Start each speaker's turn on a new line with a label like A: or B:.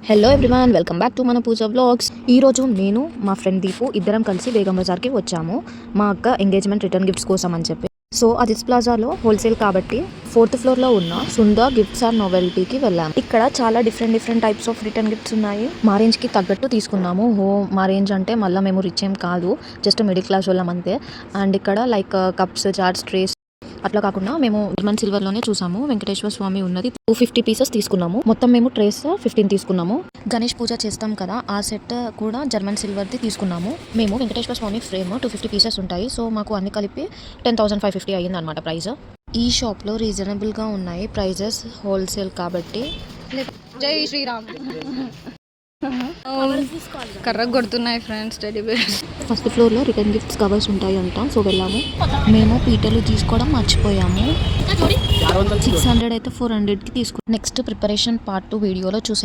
A: Hello everyone, welcome back to మన పూజ vlogs. ఈరోజు నేను మా ఫ్రెండ్ దీపు ఇద్దరం కలిసి బేగం బజార్కి వచ్చాము మా అక్క ఎంగేజ్మెంట్ రిటర్న్ గిఫ్ట్స్ కోసం అని చెప్పి. సో అదిస్ ప్లాజాలో హోల్సేల్ కాబట్టి 4th ఫ్లోర్లో ఉన్న సుందర్ గిఫ్ట్స్ అండ్ నోవెల్టీకి వెళ్ళాము. ఇక్కడ చాలా different types of return gifts ఉన్నాయి. మా రేంజ్కి తగ్గట్టు తీసుకున్నాము. మా రేంజ్ అంటే మళ్ళీ మేము రిచ్ ఏం కాదు, జస్ట్ మిడిల్ క్లాస్ వాళ్ళం అంతే. అండ్ ఇక్కడ లైక్ కప్స్, జార్స్, ట్రేస్ అట్లా కాకుండా మేము జర్మన్ సిల్వర్లోనే చూసాము. వెంకటేశ్వర స్వామి ఉన్నది 250 పీసెస్ తీసుకున్నాము. మొత్తం మేము ట్రేస్ 15 తీసుకున్నాము. గణేష్ పూజ చేస్తాం కదా, ఆ సెట్ కూడా జర్మన్ సిల్వర్ది తీసుకున్నాము. మేము వెంకటేశ్వర స్వామి ఫ్రేమ్ 250 పీసెస్ ఉంటాయి. సో మాకు అన్ని కలిపి 10,550 అయ్యింది అనమాట ప్రైస్. ఈ షాప్లో రీజనబుల్గా ఉన్నాయి ప్రైజెస్, హోల్సేల్ కాబట్టి.
B: జై శ్రీరామ్. కర్ర కొడుతున్నాయి ఫ్రెండ్స్ టెడ్డీ బేర్స్.
A: ఫస్ట్ ఫ్లోర్లో రిటర్న్ గిఫ్ట్స్ కవర్స్ ఉంటాయి అంట. సో వెళ్ళాము. మేము పీటలు తీసుకోవడం మర్చిపోయాము. 600 అయితే 400కి తీసుకున్నాం. నెక్స్ట్ ప్రిపరేషన్ పార్ట్ 2 వీడియోలో చూసే